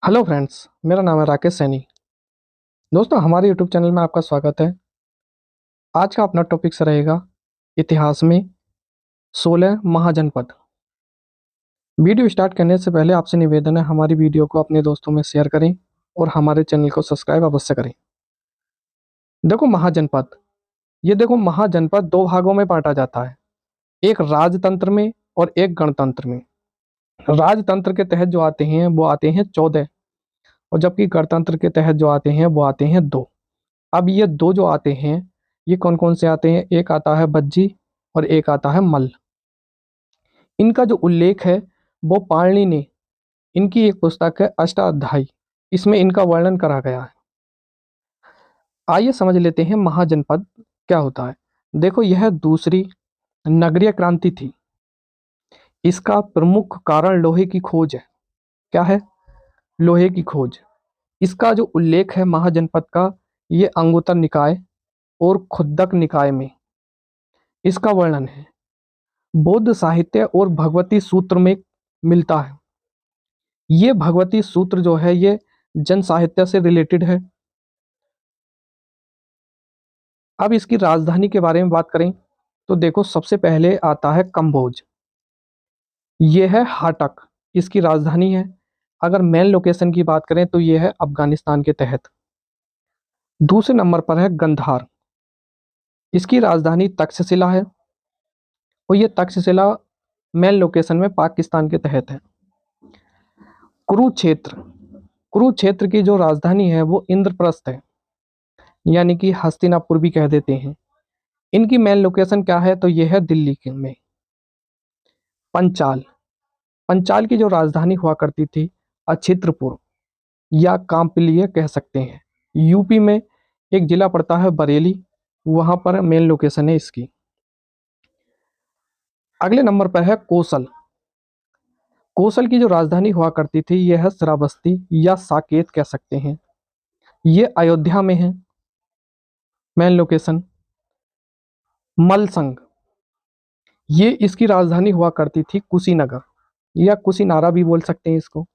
Hello friends, मेरा नाम है राकेश सैनी। दोस्तों, हमारे यूट्यूब चैनल में आपका स्वागत है। आज का अपना टॉपिक से रहेगा इतिहास में 16 महाजनपद। वीडियो स्टार्ट करने से पहले आपसे निवेदन है, हमारी वीडियो को अपने दोस्तों में शेयर करें और हमारे चैनल को सब्सक्राइब अवश्य करें। देखो महाजनपद, ये देखो महाजनपद दो भागों में बांटा जाता है, एक राजतंत्र में और एक गणतंत्र में। राजतंत्र के तहत जो आते हैं वो आते हैं 14, और जबकि गणतंत्र के तहत जो आते हैं वो आते हैं 2। अब ये दो जो आते हैं, ये कौन कौन से आते हैं? एक आता है बज्जी और एक आता है मल्ल। इनका जो उल्लेख है वो पाणिनि ने, इनकी एक पुस्तक है अष्टाध्यायी, इसमें इनका वर्णन करा गया है। आइए समझ लेते हैं महाजनपद क्या होता है। देखो, यह दूसरी नगरीय क्रांति थी। इसका प्रमुख कारण लोहे की खोज है। क्या है? लोहे की खोज। इसका जो उल्लेख है महाजनपद का, ये अंगुत्तर निकाय और खुद्दक निकाय में इसका वर्णन है। बौद्ध साहित्य और भगवती सूत्र में मिलता है। ये भगवती सूत्र जो है ये जन साहित्य से रिलेटेड है। अब इसकी राजधानी के बारे में बात करें तो देखो, सबसे पहले आता है कंबोज। ये है हाटक, इसकी राजधानी है। अगर मेन लोकेशन की बात करें तो ये है अफगानिस्तान के तहत। दूसरे नंबर पर है गंधार। इसकी राजधानी तक्षशिला है, और ये तक्षशिला मेन लोकेशन में पाकिस्तान के तहत है। कुरुक्षेत्र, कुरुक्षेत्र की जो राजधानी है वो इंद्रप्रस्थ है, यानी कि हस्तिनापुर भी कह देते हैं। इनकी मेन लोकेशन क्या है? तो यह है दिल्ली के में। पंचाल, पंचाल की जो राजधानी हुआ करती थी अछित्रपुर या कांपिलिय कह सकते हैं। यूपी में एक जिला पड़ता है बरेली, वहां पर मेन लोकेशन है इसकी। अगले नंबर पर है कोसल। कोसल की जो राजधानी हुआ करती थी यह है श्रावस्ती या साकेत कह सकते हैं। ये अयोध्या में है मेन लोकेशन। मलसंग, ये इसकी राजधानी हुआ करती थी कुशीनगर या कुशीनारा भी बोल सकते हैं इसको।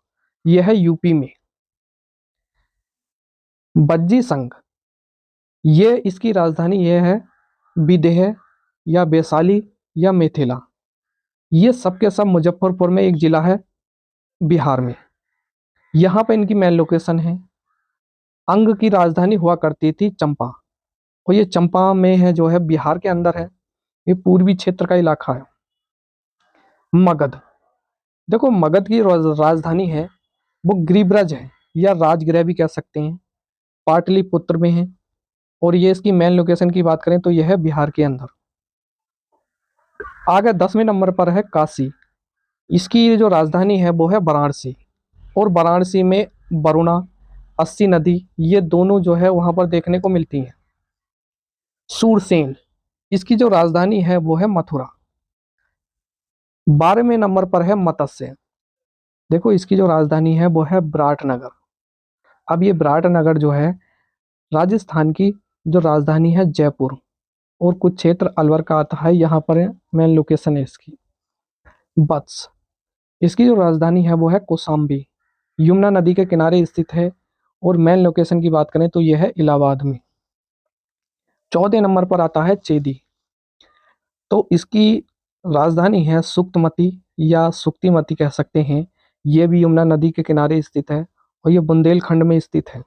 यह है यूपी में। बज्जी संघ, ये इसकी राजधानी यह है विदेह या वैशाली या मिथिला। ये सब के सब मुजफ्फरपुर में एक जिला है बिहार में, यहाँ पे इनकी मेन लोकेशन है। अंग की राजधानी हुआ करती थी चंपा, और ये चंपा में है जो है बिहार के अंदर है, ये पूर्वी क्षेत्र का इलाका है। मगध, देखो मगध की राजधानी है वो गिरिब्रज है या राजगृह भी कह सकते हैं, पाटलिपुत्र में है। और ये इसकी मेन लोकेशन की बात करें तो यह है बिहार के अंदर। आगे 10वें नंबर पर है काशी। इसकी जो राजधानी है वो है वाराणसी, और वाराणसी में वरुणा, अस्सी नदी, ये दोनों जो है वहां पर देखने को मिलती हैं। सूरसेन, इसकी जो राजधानी है वो है मथुरा। 12वें नंबर पर है मत्स्य। देखो, इसकी जो राजधानी है वो है विराटनगर। अब ये विराटनगर जो है राजस्थान की जो राजधानी है जयपुर, और कुछ क्षेत्र अलवर का आता है, यहाँ पर मेन लोकेशन है इसकी। बत्स, इसकी जो राजधानी है वो है कौशाम्बी, यमुना नदी के किनारे स्थित है, और मेन लोकेशन की बात करें तो यह है इलाहाबाद में। 14 नंबर पर आता है चेदी। तो इसकी राजधानी है सुक्तमती या सुक्तिमती कह सकते हैं। ये भी यमुना नदी के किनारे स्थित है, और ये बुंदेलखंड में स्थित है।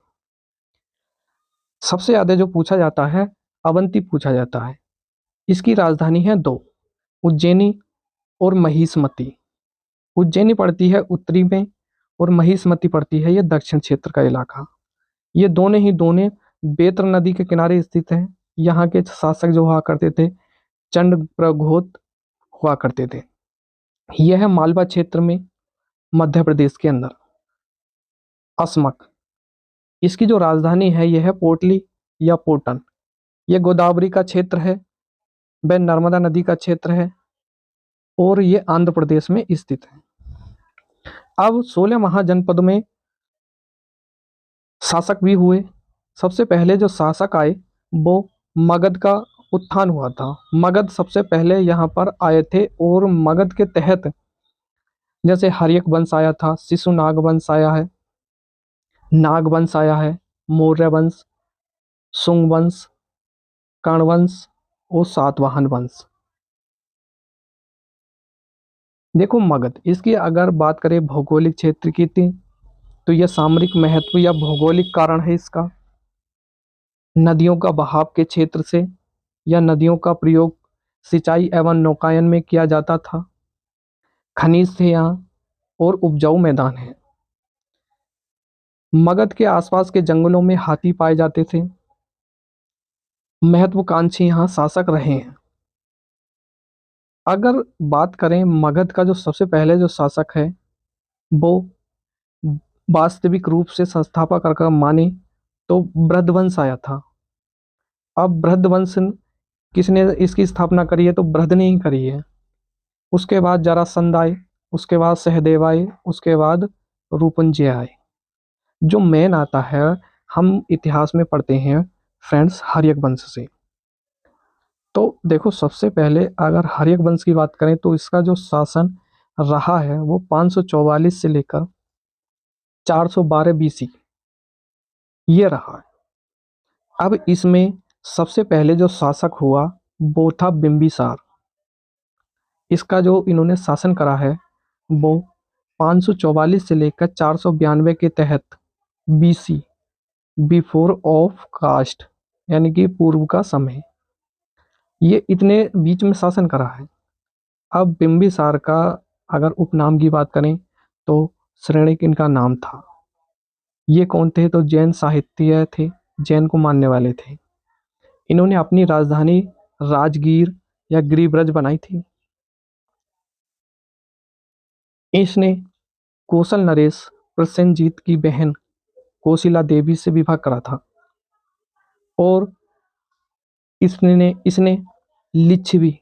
सबसे ज्यादा जो पूछा जाता है अवंती पूछा जाता है। इसकी राजधानी है दो, उज्जैनी और महिष्मती। उज्जैनी पड़ती है उत्तरी में, और महिष्मती पड़ती है ये दक्षिण क्षेत्र का इलाका। ये दोनों ही दोनों बेत्र नदी के किनारे स्थित हैं। यहाँ के शासक जो हुआ करते थे चंड प्रघोत हुआ करते थे। यह है मालवा क्षेत्र में मध्य प्रदेश के अंदर। अस्मक, इसकी जो राजधानी है यह है पोटली या पोटन। यह गोदावरी का क्षेत्र है, वह नर्मदा नदी का क्षेत्र है, और ये आंध्र प्रदेश में स्थित है। अब 16 महाजनपद में शासक भी हुए। सबसे पहले जो शासक आए वो मगध का उत्थान हुआ था। मगध सबसे पहले यहाँ पर आए थे, और मगध के तहत जैसे हर्यक वंश आया था, शिशुनाग वंश आया है, नाग वंश आया है, मौर्य वंश, शुंग वंश, कर्ण वंश और सातवाहन वंश। देखो मगध, इसकी अगर बात करें भौगोलिक क्षेत्र की तो यह सामरिक महत्व या भौगोलिक कारण है इसका। नदियों का बहाव के क्षेत्र से, या नदियों का प्रयोग सिंचाई एवं नौकायन में किया जाता था। खनिज थे यहाँ और उपजाऊ मैदान है। मगध के आसपास के जंगलों में हाथी पाए जाते थे। महत्वाकांक्षी यहाँ शासक रहे हैं। अगर बात करें मगध का जो सबसे पहले जो शासक है वो वास्तविक रूप से संस्थापक अगर माने तो बृहदवंश आया था। अब बृहदवंश किसने इसकी स्थापना करी है, तो बृहद ने ही करी है। उसके बाद जरासंध आए, उसके बाद सहदेव आए, उसके बाद रूपंजय आए। जो मेन आता है, हम इतिहास में पढ़ते हैं फ्रेंड्स हर्यक वंश से। तो देखो सबसे पहले अगर हर्यक वंश की बात करें तो इसका जो शासन रहा है वो 544 से लेकर 412 बीसी ये रहा है। अब इसमें सबसे पहले जो शासक हुआ वो था बिंबिसार। इसका जो इन्होंने शासन करा है वो 544 से लेकर 492 के तहत बीसी, बिफोर ऑफ कास्ट, यानी कि पूर्व का समय, ये इतने बीच में शासन करा है। अब बिंबिसार का अगर उपनाम की बात करें तो श्रेणिक इनका नाम था। ये कौन थे, तो जैन साहित्य थे, जैन को मानने वाले थे। इन्होंने अपनी राजधानी राजगीर या गिरिब्रज बनाई थी। इसने कौशल नरेश प्रसेनजीत की बहन कोशिला देवी से विवाह करा था। और इसने लिच्छवी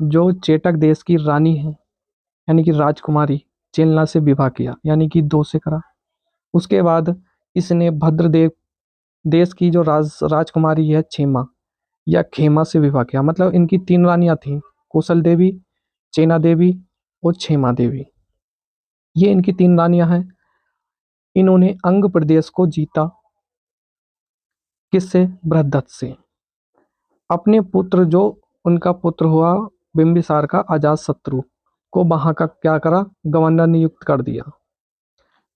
जो चेटक देश की रानी है यानी कि राजकुमारी चेलना से विवाह किया, यानी कि 2 से करा। उसके बाद इसने भद्रदेव देश की जो राजकुमारी है क्षेमा या खेमा से विवाह किया। मतलब इनकी 3 रानियां थीं, कौशल देवी, चेना देवी और क्षेमा देवी। ये इनकी 3 रानियां हैं। इन्होंने अंग प्रदेश को जीता, किससे, बृहद्रथ से। अपने पुत्र जो उनका पुत्र हुआ बिंबिसार का अजातशत्रु को वहां का क्या करा, गवर्नर नियुक्त कर दिया।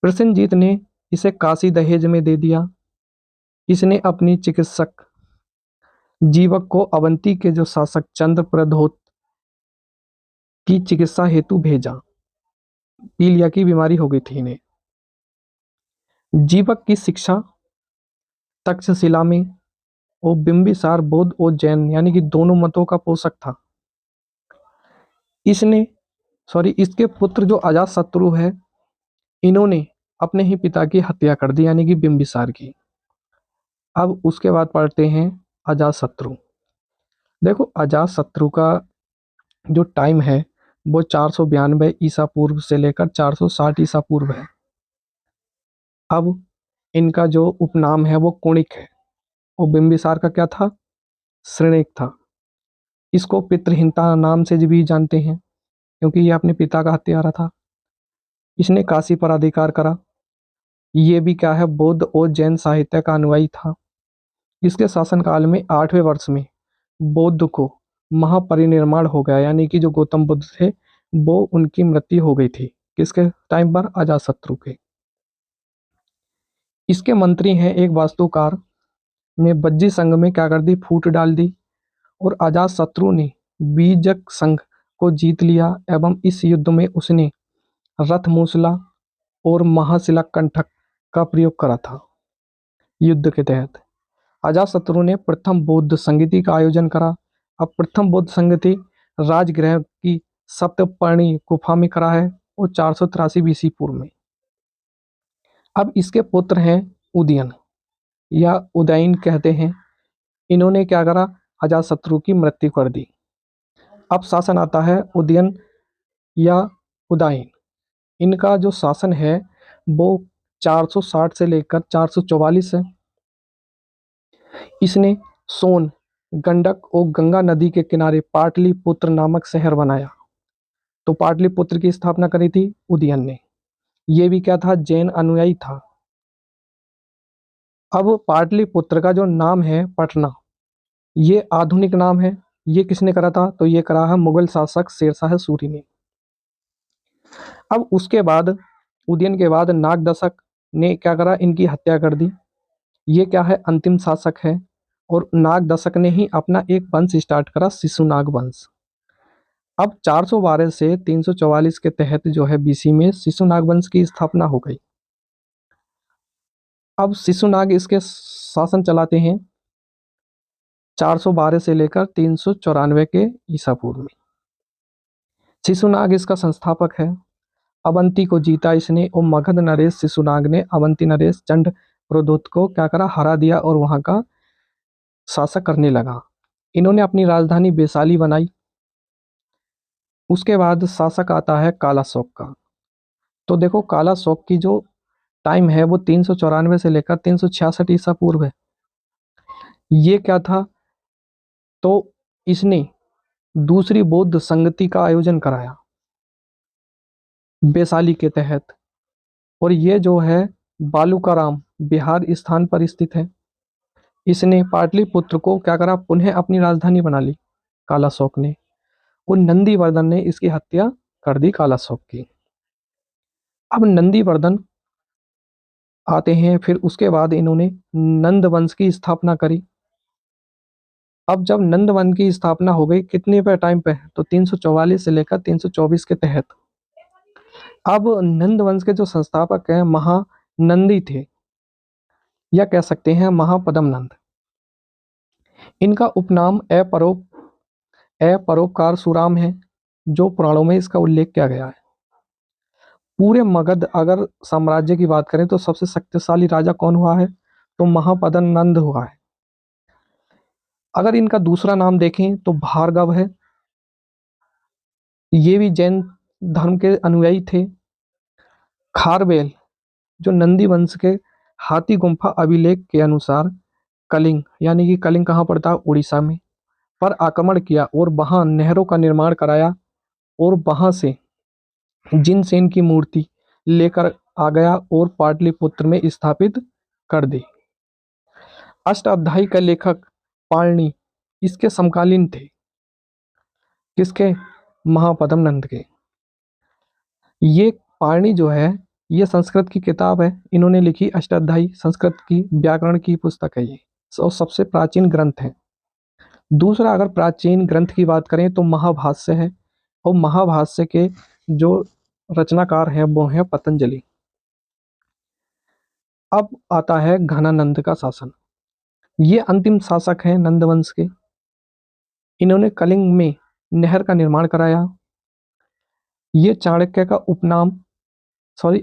प्रसेनजीत ने इसे काशी दहेज में दे दिया। इसने अपनी चिकित्सक जीवक को अवंती के जो शासक चंद्रप्रद्योत की चिकित्सा हेतु भेजा। पीलिया की बीमारी हो गई थी इन्हें। जीवक की शिक्षा तक्षशिला में, और बिंबिसार बौद्ध और जैन यानी कि दोनों मतों का पोषक था। इसके पुत्र जो अजातशत्रु है, इन्होंने अपने ही पिता की हत्या कर दी, यानी कि बिंबिसार की। अब उसके बाद पढ़ते हैं अजातशत्रु। देखो अजातशत्रु का जो टाइम है वो 492 ईसा पूर्व से लेकर 460 ईसा पूर्व है। अब इनका जो उपनाम है वो कुणिक है, और बिंबिसार का क्या था, श्रेणिक था। इसको पितृहीनता नाम से भी जानते हैं क्योंकि ये अपने पिता का हत्यारा था। इसने काशी पर अधिकार करा। ये भी क्या है, बौद्ध और जैन साहित्य का अनुयायी था। इसके शासनकाल में 8वें वर्ष में बौद्ध को महापरिनिर्वाण हो गया, यानी कि जो गौतम बुद्ध थे वो उनकी मृत्यु हो गई थी। किसके टाइम पर, अजातशत्रु के। इसके मंत्री हैं एक वास्तुकार ने बज्जी संघ में क्या कर दी, फूट डाल दी, और अजातशत्रु ने बीजक संघ को जीत लिया। एवं इस युद्ध में उसने रथमूसला और महाशिला कंठक का प्रयोग करा था। युद्ध के तहत अजातशत्रु ने प्रथम बौद्ध संगीति का आयोजन करा। अब प्रथम बौद्ध संगीति राजगृह की सप्तपर्णी गुफा में करा है, और 483 बीसी पूर्व में। अब इसके पुत्र हैं उदयन या उदयन कहते हैं। इन्होंने क्या करा, अजातशत्रु की मृत्यु कर दी। अब शासन आता है उदयन या उदयन। इनका जो शासन है वो 460 से लेकर 444 है। इसने सोन, गंडक और गंगा नदी के किनारे पाटलिपुत्र नामक शहर बनाया। तो पाटलिपुत्र की स्थापना करी थी उदयन ने। ये भी क्या था, जैन अनुयायी था। अब पाटलिपुत्र का जो नाम है पटना, ये आधुनिक नाम है। ये किसने करा था? तो ये करा है मुगल शासक शेरशाह सूरी ने। अब उसके बाद उदयन के बाद नागदशक ने क्या करा? इनकी हत्या कर दी। ये क्या है? अंतिम शासक है। और नागदशक ने ही अपना एक वंश स्टार्ट करा, शिशुनाग वंश। अब 412 से 344 के तहत जो है बीसी में शिशुनाग वंश की स्थापना हो गई। अब शिशुनाग इसके शासन चलाते हैं 412 से लेकर 394 के ईसा पूर्व में। शिशुनाग इसका संस्थापक है। अवंती को जीता इसने और मगध नरेश शिशुनाग ने अवंती नरेश चंड प्रदोत को क्या करा? हरा दिया और वहां का शासक करने लगा। इन्होंने अपनी राजधानी वैशाली बनाई। उसके बाद शासक आता है कालाशोक का। तो देखो कालाशोक की जो टाइम है वो 394 से लेकर 366 ईसा पूर्व है। ये क्या था? तो इसने दूसरी बौद्ध संगति का आयोजन कराया वैशाली के तहत। और ये जो है बालूकाराम बिहार स्थान पर स्थित है। इसने पाटलिपुत्र को क्या करा? पुनः अपनी राजधानी बना ली कालाशोक ने। और नंदीवर्धन ने इसकी हत्या कर दी कालाशोक की। अब नंदीवर्धन आते हैं, फिर उसके बाद इन्होंने नंद वंश की स्थापना करी। अब जब नंद वंश की स्थापना हो गई, कितने पे टाइम पे? तो 344 से लेकर 324 के तहत। अब नंद वंश के जो संस्थापक हैं महानंदी थे, या कह सकते हैं महापद्म नंद। इनका उपनाम अपरोपकार सुराम है, जो पुराणों में इसका उल्लेख किया गया है। पूरे मगध अगर साम्राज्य की बात करें तो सबसे शक्तिशाली राजा कौन हुआ है? तो महापद्म नंद हुआ है। अगर इनका दूसरा नाम देखें तो भार्गव है। ये भी जैन धर्म के अनुयायी थे। खारवेल, जो नंदी वंश के हाथी गुम्फा अभिलेख के अनुसार कलिंग, यानी कि कलिंग कहाँ पड़ता है? उड़ीसा में, पर आक्रमण किया और वहां नहरों का निर्माण कराया और वहां से जिनसेन की मूर्ति लेकर आ गया और पाटलिपुत्र में स्थापित कर दी। अष्टाध्यायी का लेखक पाणिनि इसके समकालीन थे। किसके? महापद्म नंद के। ये पाणिनि जो है ये संस्कृत की किताब है, इन्होंने लिखी अष्टाध्यायी, संस्कृत की व्याकरण की पुस्तक है ये, और सबसे प्राचीन ग्रंथ है। दूसरा अगर प्राचीन ग्रंथ की बात करें तो महाभाष्य है, और महाभाष्य के जो रचनाकार हैं वो हैं पतंजलि। अब आता है घनानंद का शासन। ये अंतिम शासक हैं नंदवंश के। इन्होंने कलिंग में नहर का निर्माण कराया। ये चाणक्य का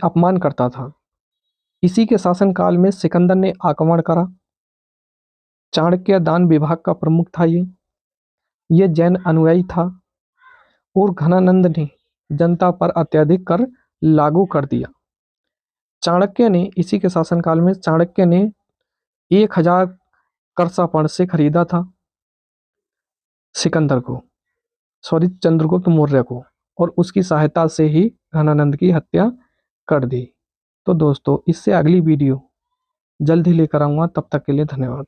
अपमान करता था। इसी के शासनकाल में सिकंदर ने आक्रमण करा। चाणक्य दान विभाग का प्रमुख था। ये जैन अनुयायी था और घनानंद ने जनता पर अत्यधिक कर लागू कर दिया। चाणक्य ने इसी के शासनकाल में 1000 करसापण से खरीदा था चंद्रगुप्त मौर्य को, और उसकी सहायता से ही घनानंद की हत्या कर दी। तो दोस्तों इससे अगली वीडियो जल्द ही लेकर आऊंगा, तब तक के लिए धन्यवाद।